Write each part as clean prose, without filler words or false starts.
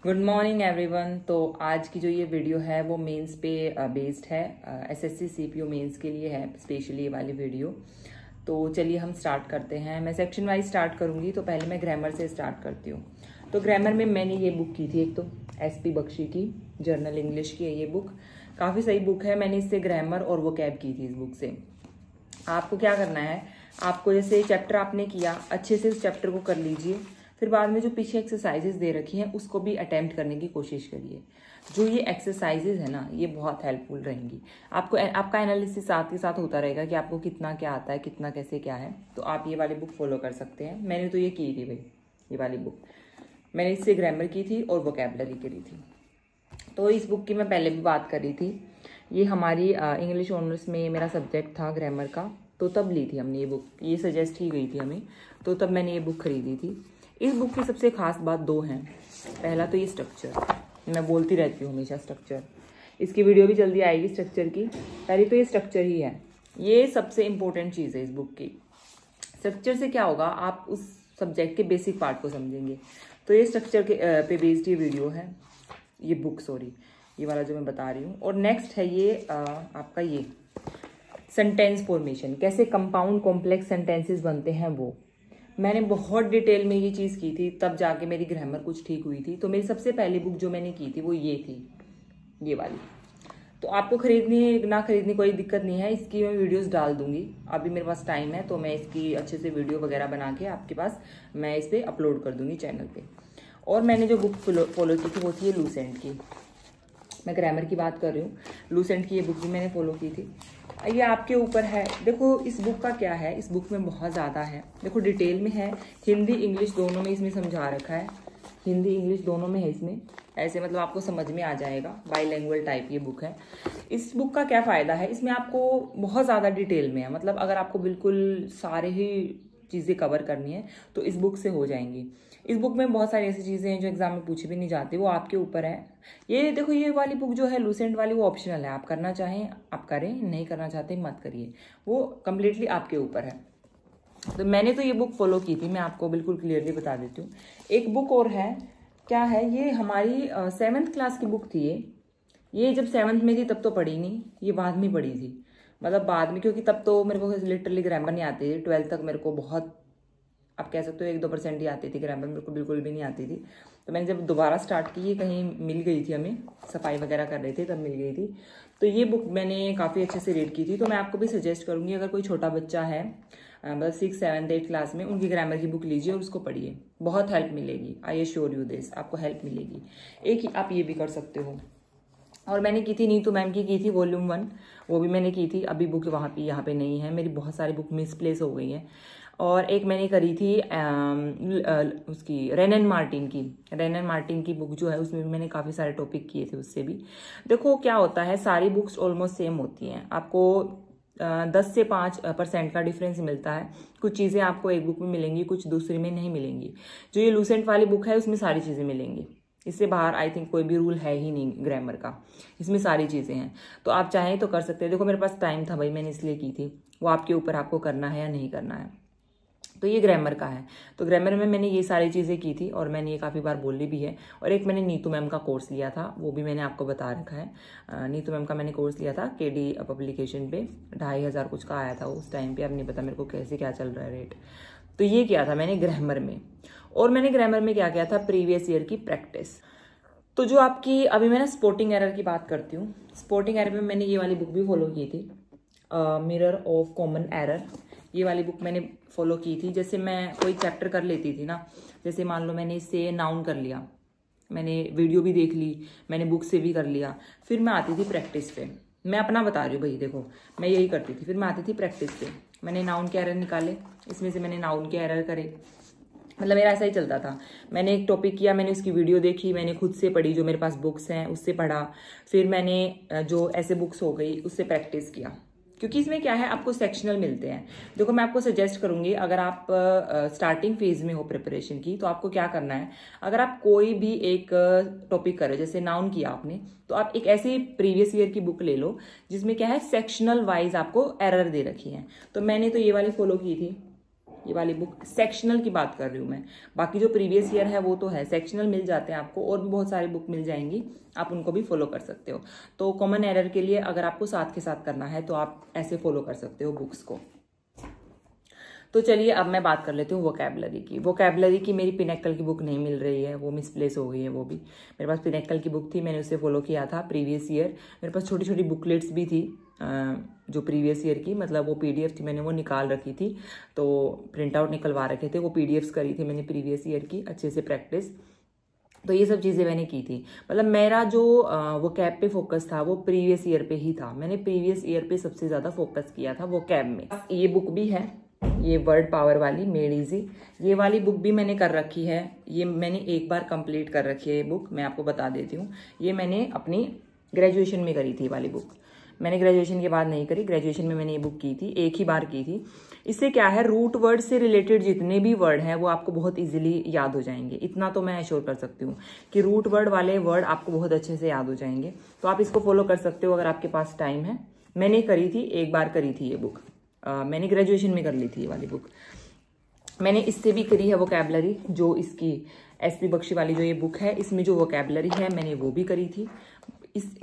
Good morning everyone. तो आज की जो ये वीडियो है वो मेंस पे बेस्ड है, एसएससी सीपीओ मेंस के लिए है स्पेशली ये वाली वीडियो। तो चलिए हम स्टार्ट करते हैं। मैं सेक्शन वाइज स्टार्ट करूंगी, तो पहले मैं ग्रामर से स्टार्ट करती हूँ। तो ग्रामर में मैंने ये बुक की थी, एक तो एसपी बख्शी की जर्नल इंग्लिश की है ये बुक। काफ़ी सही बुक है। मैंने इससे ग्रामर और वोकैब की थी इस बुक से। आपको क्या करना है, आपको जैसे चैप्टर आपने किया अच्छे से उस चैप्टर को कर लीजिए, फिर बाद में जो पीछे एक्सरसाइजेज दे रखी हैं उसको भी अटेम्प्ट करने की कोशिश करिए। जो ये एक्सरसाइजेज है ना, ये बहुत हेल्पफुल रहेंगी आपको। आपका एनालिसिस साथ के साथ होता रहेगा कि आपको कितना क्या आता है, कितना कैसे क्या है। तो आप ये वाली बुक फॉलो कर सकते हैं। मैंने तो ये की थी भाई, ये वाली बुक मैंने इससे ग्रामर की थी और वोकैबलरी करी थी। तो इस बुक की मैं पहले भी बात कर रही थी। ये हमारी इंग्लिश ऑनर्स में मेरा सब्जेक्ट था ग्रामर का, तो तब ली थी हमने ये बुक। ये सजेस्ट की गई थी हमें, तो तब मैंने ये बुक खरीदी थी। इस बुक की सबसे खास बात दो हैं। पहला तो ये स्ट्रक्चर, मैं बोलती रहती हूँ हमेशा स्ट्रक्चर। इसकी वीडियो भी जल्दी आएगी स्ट्रक्चर की। पहली तो ये स्ट्रक्चर ही है, ये सबसे इम्पोर्टेंट चीज़ है इस बुक की। स्ट्रक्चर से क्या होगा, आप उस सब्जेक्ट के बेसिक पार्ट को समझेंगे। तो ये स्ट्रक्चर के पे बेस्ड ये वीडियो है, ये बुक सॉरी, ये वाला जो मैं बता रही हूँ। और नेक्स्ट है ये आपका ये सेंटेंस फॉर्मेशन, कैसे कंपाउंड कॉम्प्लेक्स सेंटेंसेस बनते हैं वो मैंने बहुत डिटेल में ये चीज़ की थी, तब जाके मेरी ग्रामर कुछ ठीक हुई थी। तो मेरी सबसे पहली बुक जो मैंने की थी वो ये थी, ये वाली। तो आपको खरीदनी ना खरीदनी कोई दिक्कत नहीं है, इसकी मैं वीडियोस डाल दूंगी। अभी मेरे पास टाइम है तो मैं इसकी अच्छे से वीडियो वगैरह बना के आपके पास मैं इस पर अपलोड कर दूंगी चैनल पे। और मैंने जो बुक फॉलो की थी वो थी लूसेंट की। मैं ग्रामर की बात कर रही हूँ, लूसेंट की ये बुक भी मैंने फॉलो की थी। ये आपके ऊपर है। देखो इस बुक का क्या है, इस बुक में बहुत ज़्यादा है। देखो डिटेल में है, हिंदी इंग्लिश दोनों में इसमें समझा रखा है। हिंदी इंग्लिश दोनों में है इसमें, ऐसे मतलब आपको समझ में आ जाएगा। बाईलैंग्वेज टाइप ये बुक है। इस बुक का क्या फ़ायदा है, इसमें आपको बहुत ज़्यादा डिटेल में है। मतलब अगर आपको बिल्कुल सारे ही चीज़ें कवर करनी है तो इस बुक से हो जाएंगी। इस बुक में बहुत सारी ऐसी चीज़ें हैं जो एग्जाम में पूछी भी नहीं जाती, वो आपके ऊपर है। ये देखो ये वाली बुक जो है लूसेंट वाली, वो ऑप्शनल है। आप करना चाहें आप करें, नहीं करना चाहते मत करिए, वो कम्प्लीटली आपके ऊपर है। तो मैंने तो ये बुक फॉलो की थी, मैं आपको बिल्कुल क्लियरली बता देती हूँ। एक बुक और है, क्या है ये, हमारी 7th क्लास की बुक थी ये जब 7th में थी तब तो पढ़ी नहीं, ये बाद में पढ़ी थी। मतलब बाद में, क्योंकि तब तो मेरे को लिटरली ग्रामर नहीं आती थी। 12th तक मेरे को बहुत, आप कह सकते हो 1-2% ही आती थी ग्रामर, मेरे को बिल्कुल भी नहीं आती थी। तो मैंने जब दोबारा स्टार्ट की, ये कहीं मिल गई थी हमें, सफाई वगैरह कर रहे थे तब मिल गई थी। तो ये बुक मैंने काफ़ी अच्छे से रीड की थी। तो मैं आपको भी सजेस्ट करूँगी, अगर कोई छोटा बच्चा है मतलब 6, 7, 8 क्लास में, उनकी ग्रामर की बुक लीजिए और उसको पढ़िए, बहुत हेल्प मिलेगी। आई एश्योर यू दिस, आपको हेल्प मिलेगी। एक ही आप ये भी कर सकते हो। और मैंने की थी नीतू मैम की थी वॉल्यूम 1, वो भी मैंने की थी। अभी बुक वहाँ पे यहाँ पे नहीं है, मेरी बहुत सारी बुक मिसप्लेस हो गई हैं। और एक मैंने करी थी उसकी रेनन मार्टिन की बुक जो है, उसमें भी मैंने काफ़ी सारे टॉपिक किए थे उससे भी। देखो क्या होता है, सारी बुक्स ऑलमोस्ट सेम होती हैं, आपको 10 से 5% का डिफरेंस मिलता है। कुछ चीज़ें आपको एक बुक में मिलेंगी, कुछ दूसरी में नहीं मिलेंगी। जो ये लूसेंट वाली बुक है उसमें सारी चीज़ें मिलेंगी, इससे बाहर आई थिंक कोई भी रूल है ही नहीं ग्रामर का, इसमें सारी चीज़ें हैं। तो आप चाहें तो कर सकते हैं। देखो मेरे पास टाइम था भाई, मैंने इसलिए की थी। वो आपके ऊपर, आपको करना है या नहीं करना है। तो ये ग्रामर का है। तो ग्रामर में मैंने ये सारी चीज़ें की थी और मैंने ये काफ़ी बार बोली भी है। और एक मैंने नीतू मैम का कोर्स लिया था, वो भी मैंने आपको बता रखा है। नीतू मैम का मैंने कोर्स लिया था केडी पब्लिकेशन पे, 2,500 कुछ का आया था उस टाइम पे। अब नहीं पता मेरे को कैसे क्या चल रहा है रेट। तो ये किया था मैंने ग्रामर में। और मैंने ग्रामर में क्या किया था, प्रीवियस ईयर की प्रैक्टिस। तो जो आपकी, अभी मैं ना स्पोर्टिंग एरर की बात करती हूँ। स्पोर्टिंग एरर में मैंने ये वाली बुक भी फॉलो की थी, मिरर ऑफ कॉमन एरर। ये वाली बुक मैंने फॉलो की थी। जैसे मैं कोई चैप्टर कर लेती थी ना, जैसे मान लो मैंने इससे नाउन कर लिया, मैंने वीडियो भी देख ली, मैंने बुक से भी कर लिया, फिर मैं आती थी प्रैक्टिस पे। मैं अपना बता रही हूँ भाई, देखो मैं यही करती थी। फिर मैं आती थी प्रैक्टिस पे, मैंने नाउन के एरर निकाले, इसमें से मैंने नाउन के एरर करे। मतलब मेरा ऐसा ही चलता था। मैंने एक टॉपिक किया, मैंने उसकी वीडियो देखी, मैंने खुद से पढ़ी, जो मेरे पास बुक्स हैं उससे पढ़ा। फिर मैंने जो ऐसे बुक्स हो गई उससे प्रैक्टिस किया। क्योंकि इसमें क्या है, आपको सेक्शनल मिलते हैं। देखो मैं आपको सजेस्ट करूंगी, अगर आप स्टार्टिंग फेज में हो प्रिपरेशन की, तो आपको क्या करना है, अगर आप कोई भी एक टॉपिक करो, जैसे नाउन किया आपने, तो आप एक ऐसी प्रीवियस ईयर की बुक ले लो जिसमें क्या है, सेक्शनल वाइज आपको एरर दे रखी है। तो मैंने तो ये वाली फॉलो की थी, ये वाली बुक सेक्शनल की बात कर रही हूँ मैं, बाकी जो प्रीवियस ईयर है वो तो है, सेक्शनल मिल जाते हैं आपको, और भी बहुत सारी बुक मिल जाएंगी, आप उनको भी फॉलो कर सकते हो। तो कॉमन एरर के लिए अगर आपको साथ के साथ करना है तो आप ऐसे फॉलो कर सकते हो बुक्स को। तो चलिए अब मैं बात कर लेती हूँ वोकैबलरी की। वोकैबलरी की मेरी पिनेकल की बुक नहीं मिल रही है, वो मिसप्लेस हो गई है। वो भी मेरे पास पिनेकल की बुक थी, मैंने उसे फॉलो किया था प्रीवियस ईयर। मेरे पास छोटी छोटी बुकलेट्स भी थी जो प्रीवियस ईयर की, मतलब वो PDF थी, मैंने वो निकाल रखी थी, तो प्रिंट आउट निकलवा रखे थे, वो PDFs करी थी मैंने प्रीवियस ईयर की अच्छे से प्रैक्टिस। तो ये सब चीज़ें मैंने की थी। मतलब मेरा जो वो कैब पे फोकस था वो प्रीवियस ईयर पे ही था, मैंने प्रीवियस ईयर पे सबसे ज़्यादा फोकस किया था वो कैब में। ये बुक भी है, ये वर्ड पावर वाली मेड इजी, ये वाली बुक भी मैंने कर रखी है। ये मैंने एक बार कंप्लीट कर रखी है ये बुक, मैं आपको बता देती हूँ। ये मैंने अपनी ग्रेजुएशन में करी थी वाली बुक, मैंने ग्रेजुएशन के बाद नहीं करी, ग्रेजुएशन में मैंने ये बुक की थी, एक ही बार की थी। इससे क्या है, रूट वर्ड से रिलेटेड जितने भी वर्ड हैं वो आपको बहुत इजीली याद हो जाएंगे, इतना तो मैं एश्योर कर सकती हूँ कि रूट वर्ड वाले वर्ड आपको बहुत अच्छे से याद हो जाएंगे। तो आप इसको फॉलो कर सकते हो अगर आपके पास टाइम है। मैंने करी थी, एक बार करी थी ये बुक, मैंने ग्रेजुएशन में कर ली थी ये वाली बुक। मैंने इससे भी करी है वोकैबलरी, जो इसकी SP बख्शी वाली जो ये बुक है, इसमें जो वोकैबलरी है मैंने वो भी करी थी।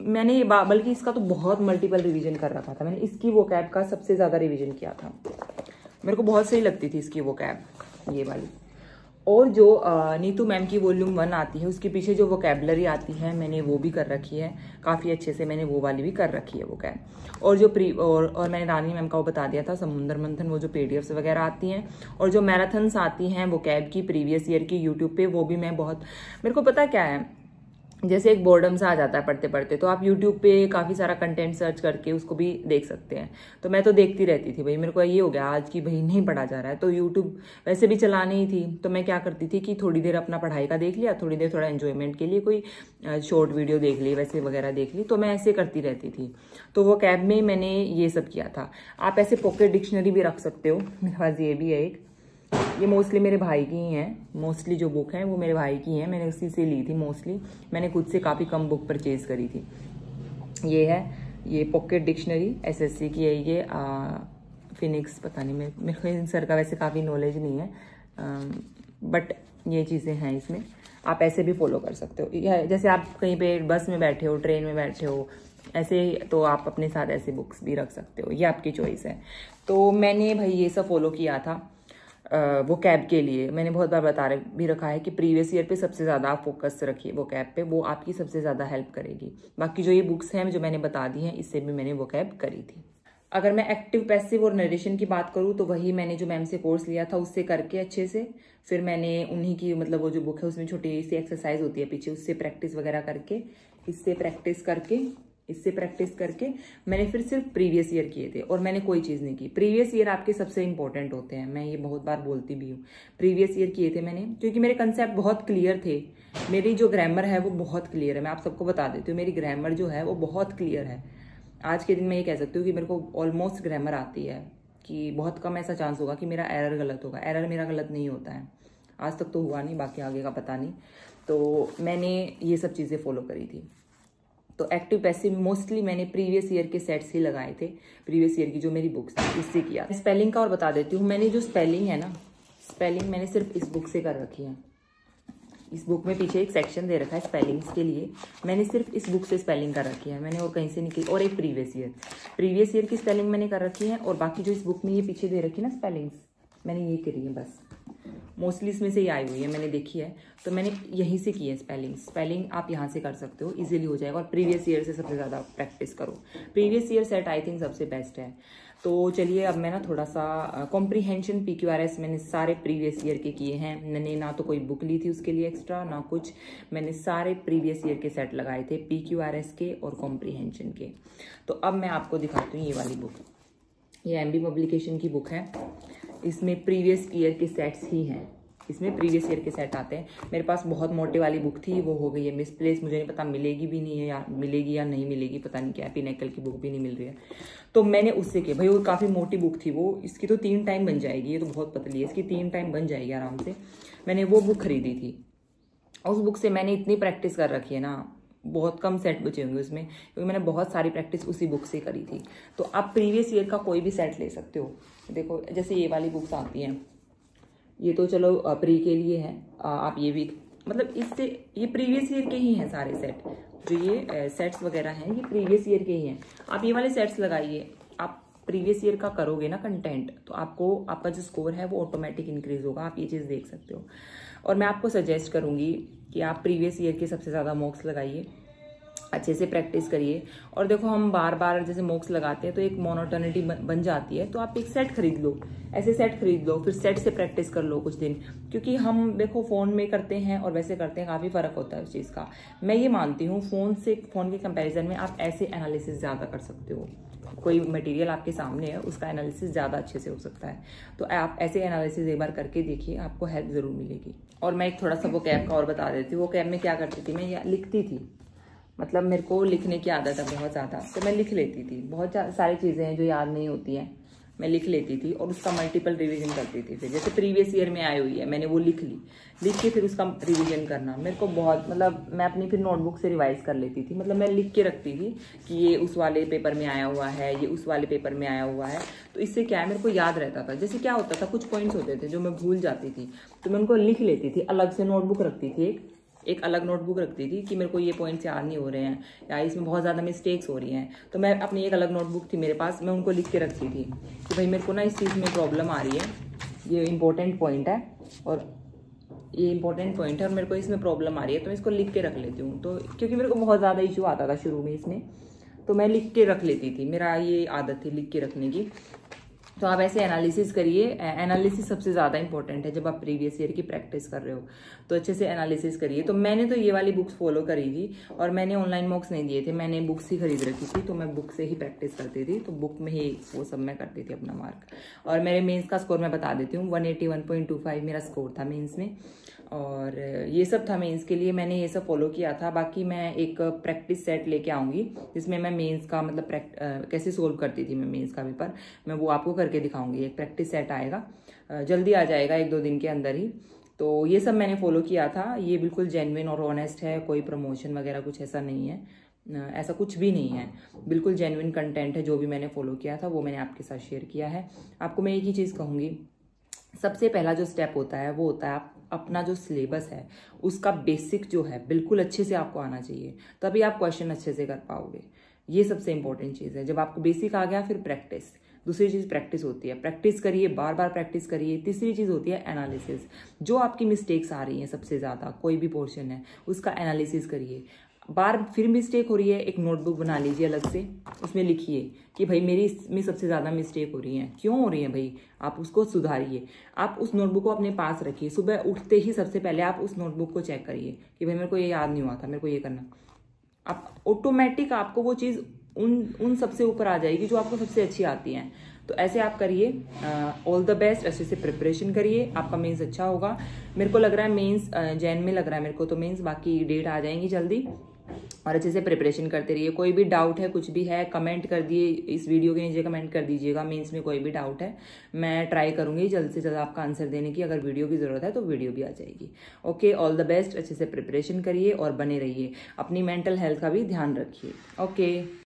मैंने ये बल्कि इसका तो बहुत मल्टीपल रिवीजन कर रखा था, मैंने इसकी वोकैब का सबसे ज़्यादा रिवीजन किया था, मेरे को बहुत सही लगती थी इसकी वोकैब ये वाली। और जो नीतू मैम की वॉल्यूम 1 आती है उसके पीछे जो वोकैबलरी आती है मैंने वो भी कर रखी है काफ़ी अच्छे से, मैंने वो वाली भी कर रखी है वोकैब। और जो और मैंने रानी मैम का वो बता दिया था समुंदर मंथन, वो जो PDFs वगैरह आती हैं, और जो मैराथन्स आती हैं वोकैब की प्रीवियस ईयर की यूट्यूब पे, वो भी मैं बहुत, मेरे को पता क्या है, जैसे एक बोर्डम सा आ जाता है पढ़ते पढ़ते, तो आप यूट्यूब पे काफ़ी सारा कंटेंट सर्च करके उसको भी देख सकते हैं। तो मैं तो देखती रहती थी, भाई मेरे को ये हो गया आज की भाई नहीं पढ़ा जा रहा है, तो यूट्यूब वैसे भी चलानी ही थी, तो मैं क्या करती थी कि थोड़ी देर अपना पढ़ाई का देख लिया, थोड़ी देर थोड़ा एन्जॉयमेंट के लिए कोई शॉर्ट वीडियो देख ली, वैसे वगैरह देख ली, तो मैं ऐसे करती रहती थी। तो वो कैब में मैंने ये सब किया था। आप ऐसे पॉकेट डिक्शनरी भी रख सकते हो, मेरे पास ये भी है एक, ये मोस्टली मेरे भाई की ही हैं, मोस्टली जो बुक है वो मेरे भाई की हैं, मैंने उसी से ली थी मोस्टली, मैंने खुद से काफ़ी कम बुक परचेज करी थी। ये है, ये पॉकेट डिक्शनरी SSC की है ये, फिनिक्स, पता नहीं मेरे को इन सर का वैसे काफ़ी नॉलेज नहीं है, बट ये चीज़ें हैं इसमें, आप ऐसे भी फॉलो कर सकते हो। यह जैसे आप कहीं पे बस में बैठे हो, ट्रेन में बैठे हो, ऐसे तो आप अपने साथ ऐसे बुक्स भी रख सकते हो, ये आपकी चॉइस है। तो मैंने भाई ये सब फॉलो किया था वो कैब के लिए। मैंने बहुत बार बता भी रखा है कि प्रीवियस ईयर पे सबसे ज़्यादा आप फोकस रखिए वो कैब पे, वो आपकी सबसे ज़्यादा हेल्प करेगी। बाकी जो ये बुक्स हैं जो मैंने बता दी हैं, इससे भी मैंने वो कैब करी थी। अगर मैं एक्टिव, पैसिव और नरेशन की बात करूँ तो वही मैंने जो मैम से कोर्स लिया था उससे करके अच्छे से, फिर मैंने उन्हीं की, मतलब वो जो बुक है उसमें छोटी सी एक्सरसाइज होती है पीछे, उससे प्रैक्टिस वगैरह करके, इससे प्रैक्टिस करके मैंने फिर सिर्फ प्रीवियस ईयर किए थे, और मैंने कोई चीज़ नहीं की। प्रीवियस ईयर आपके सबसे इंपॉर्टेंट होते हैं, मैं ये बहुत बार बोलती भी हूँ। प्रीवियस ईयर किए थे मैंने, क्योंकि मेरे कंसेप्ट बहुत क्लियर थे, मेरी जो ग्रामर है वो बहुत क्लियर है, मैं आप सबको बता देती हूँ, मेरी ग्रामर जो है वो बहुत क्लियर है। आज के दिन मैं ये कह सकती हूँ कि मेरे को ऑलमोस्ट ग्रामर आती है, कि बहुत कम ऐसा चांस होगा कि मेरा एरर गलत होगा। एरर मेरा गलत नहीं होता है, आज तक तो हुआ नहीं, बाकी आगे का पता नहीं। तो मैंने ये सब चीज़ें फॉलो करी थी। तो एक्टिव पैसिव मोस्टली मैंने प्रीवियस ईयर के सेट्स ही लगाए थे, प्रीवियस ईयर की जो मेरी बुक्स थी इससे किया। स्पेलिंग का और बता देती हूँ, मैंने जो स्पेलिंग है ना, स्पेलिंग मैंने सिर्फ इस बुक से कर रखी है। इस बुक में पीछे एक सेक्शन दे रखा है स्पेलिंग्स के लिए, मैंने सिर्फ इस बुक से स्पेलिंग कर रखी है, मैंने और कहीं से नहीं की। और एक प्रीवियस ईयर की स्पेलिंग मैंने कर रखी है, और बाकी जो इस बुक में ये पीछे दे रखी है ना स्पेलिंग्स, मैंने ये करी है बस, मोस्टली इसमें से ही आई हुई है, मैंने देखी है, तो मैंने यहीं से की है स्पेलिंग आप यहाँ से कर सकते हो, इजीली हो जाएगा। और प्रीवियस ईयर से सबसे ज़्यादा प्रैक्टिस करो, previous year set I think सबसे बेस्ट है। तो चलिए अब मैं ना थोड़ा सा कॉम्प्रीहेंशन PQRS मैंने सारे प्रीवियस ईयर के किए हैं, मैंने ना तो कोई बुक ली थी उसके लिए एक्स्ट्रा ना कुछ, मैंने सारे प्रीवियस ईयर के सेट लगाए थे PQRS के और कॉम्प्रीहेंशन के। तो अब मैं आपको दिखाती हूँ ये वाली बुक, ये MB पब्लिकेशन की बुक है, इसमें प्रीवियस ईयर के सेट्स ही हैं, इसमें प्रीवियस ईयर के सेट आते हैं। मेरे पास बहुत मोटे वाली बुक थी, वो हो गई है मिसप्लेस, मुझे नहीं पता मिलेगी भी नहीं है या मिलेगी या नहीं मिलेगी, पता नहीं क्या है, पिनेकल की बुक भी नहीं मिल रही है, तो मैंने उससे किया। भाई वो काफ़ी मोटी बुक थी वो, इसकी तो 3 टाइम बन जाएगी, ये तो बहुत पतली है, इसकी 3 टाइम बन जाएगी आराम से। मैंने वो बुक खरीदी थी, उस बुक से मैंने इतनी प्रैक्टिस कर रखी है ना, बहुत कम सेट बचे होंगे उसमें, क्योंकि मैंने बहुत सारी प्रैक्टिस उसी बुक से करी थी। तो आप प्रीवियस ईयर का कोई भी सेट ले सकते हो। देखो जैसे ये वाली बुक्स आती हैं, ये तो चलो प्री के लिए है, आप ये भी मतलब इससे ये प्रीवियस ईयर के ही हैं सारे सेट, जो ये सेट्स वगैरह हैं ये प्रीवियस ईयर के ही हैं। आप ये वाले सेट्स लगाइए, आप प्रीवियस ईयर का करोगे ना कंटेंट, तो आपको आपका जो स्कोर है वो ऑटोमेटिक इंक्रीज होगा। आप ये चीज़ देख सकते हो। और मैं आपको सजेस्ट करूँगी कि आप प्रीवियस ईयर के सबसे ज़्यादा मॉक्स लगाइए, अच्छे से प्रैक्टिस करिए। और देखो हम बार बार जैसे मॉक्स लगाते हैं तो एक मोनोटोनिटी बन जाती है, तो आप एक सेट खरीद लो, ऐसे सेट खरीद लो, फिर सेट से प्रैक्टिस कर लो कुछ दिन। क्योंकि हम देखो फ़ोन में करते हैं और वैसे करते हैं, काफ़ी फ़र्क होता है उस चीज़ का। मैं ये मानती हूँ फ़ोन के कंपेरिजन में आप ऐसे एनालिसिस ज़्यादा कर सकते हो। कोई मटेरियल आपके सामने है, उसका एनालिसिस ज़्यादा अच्छे से हो सकता है। तो आप ऐसे एनालिसिस एक बार करके देखिए, आपको हेल्प ज़रूर मिलेगी। और मैं एक थोड़ा सा वो कैब का और बता देती हूँ। वो कैब में क्या करती थी, मैं लिखती थी, मतलब मेरे को लिखने की आदत है बहुत ज़्यादा, तो मैं लिख लेती थी। बहुत सारी चीज़ें हैं जो याद नहीं होती हैं, मैं लिख लेती थी और उसका मल्टीपल रिवीजन करती थी। फिर जैसे प्रीवियस ईयर में आई हुई है, मैंने वो लिख के फिर उसका रिवीजन करना मेरे को बहुत, मतलब मैं अपनी फिर नोटबुक से रिवाइज कर लेती थी। मतलब मैं लिख के रखती थी कि ये उस वाले पेपर में आया हुआ है, ये उस वाले पेपर में आया हुआ है। तो इससे क्या है, मेरे को याद रहता था। जैसे क्या होता था, कुछ पॉइंट्स होते थे जो मैं भूल जाती थी, तो मैं उनको लिख लेती थी। अलग से नोटबुक रखती थी, एक अलग नोटबुक रखती थी कि मेरे को ये पॉइंट्स याद नहीं हो रहे हैं या इसमें बहुत ज़्यादा मिस्टेक्स हो रही हैं, तो मैं अपनी एक अलग नोटबुक थी मेरे पास, मैं उनको लिख के रखती थी कि भाई मेरे को ना इस चीज़ में प्रॉब्लम आ रही है, ये इंपॉर्टेंट पॉइंट है और ये इंपॉर्टेंट पॉइंट है और मेरे को इसमें प्रॉब्लम आ रही है, तो मैं इसको लिख के रख लेती हूँ। तो क्योंकि मेरे को बहुत ज़्यादा इशू आता था शुरू में इसमें, तो मैं लिख के रख लेती थी, मेरा ये आदत थी लिख के रखने की। तो आप ऐसे एनालिसिस करिए। एनालिसिस सबसे ज़्यादा इंपॉर्टेंट है जब आप प्रीवियस ईयर की प्रैक्टिस कर रहे हो, तो अच्छे से एनालिसिस करिए। तो मैंने तो ये वाली बुक्स फॉलो करी थी और मैंने ऑनलाइन मॉक्स नहीं दिए थे, मैंने बुक्स ही खरीद रखी थी, तो मैं बुक से ही प्रैक्टिस करती थी। तो बुक में ही वो सब मैं करती थी अपना मार्क। और मेरे मेंस का स्कोर मैं बता देती हूँ, 181.25 मेरा स्कोर था मेंस में। और ये सब था मेंस के लिए, मैंने ये सब फॉलो किया था। बाकी मैं एक प्रैक्टिस सेट लेके आऊँगी जिसमें मैं मेंस का मतलब कैसे सोल्व करती थी मैं मेंस का पेपर, मैं वो आपको करके दिखाऊंगी। एक प्रैक्टिस सेट आएगा, जल्दी आ जाएगा 1-2 दिन के अंदर ही। तो ये सब मैंने फॉलो किया था, ये बिल्कुल जेन्युइन और ऑनेस्ट है, कोई प्रमोशन वगैरह कुछ ऐसा नहीं है, ऐसा कुछ भी नहीं है, बिल्कुल जेन्युइन कंटेंट है। जो भी मैंने फॉलो किया था वो मैंने आपके साथ शेयर किया है। आपको मैं एक ही चीज़ कहूँगी, सबसे पहला जो स्टेप होता है वो होता है आप अपना जो सिलेबस है उसका बेसिक जो है बिल्कुल अच्छे से आपको आना चाहिए, तभी आप क्वेश्चन अच्छे से कर पाओगे। ये सबसे इंपॉर्टेंट चीज़ है। जब आपको बेसिक आ गया फिर प्रैक्टिस, दूसरी चीज़ प्रैक्टिस होती है, प्रैक्टिस करिए, बार बार प्रैक्टिस करिए। तीसरी चीज़ होती है एनालिसिस। जो आपकी मिस्टेक्स आ रही हैं सबसे ज़्यादा, कोई भी पोर्शन है उसका एनालिसिस करिए। बार फिर मिस्टेक हो रही है, एक नोटबुक बना लीजिए अलग से, उसमें लिखिए कि भाई मेरी इसमें सबसे ज़्यादा मिस्टेक हो रही है, क्यों हो रही है भाई, आप उसको सुधारिए। आप उस नोटबुक को अपने पास रखिए, सुबह उठते ही सबसे पहले आप उस नोटबुक को चेक करिए कि भाई मेरे को ये याद नहीं हुआ था, मेरे को ये करना। आप ऑटोमेटिक आपको वो चीज़ उन सबसे ऊपर आ जाएगी जो आपको सबसे अच्छी आती हैं। तो ऐसे आप करिए। ऑल द बेस्ट, अच्छे से प्रिपरेशन करिए, आपका मेंस अच्छा होगा। मेरे को लग रहा है मेंस जैन में लग रहा है मेरे को, तो मेंस बाकी डेट आ जाएंगी जल्दी। और अच्छे से प्रिपरेशन करते रहिए। कोई भी डाउट है, कुछ भी है, कमेंट कर दिए, इस वीडियो के नीचे कमेंट कर दीजिएगा। मेंस में कोई भी डाउट है मैं ट्राई करूंगी जल्द से जल्द आपका आंसर देने की। अगर वीडियो की ज़रूरत है तो वीडियो भी आ जाएगी। ओके, ऑल द बेस्ट, अच्छे से प्रिपरेशन करिए और बने रहिए। अपनी मेंटल हेल्थ का भी ध्यान रखिए। ओके।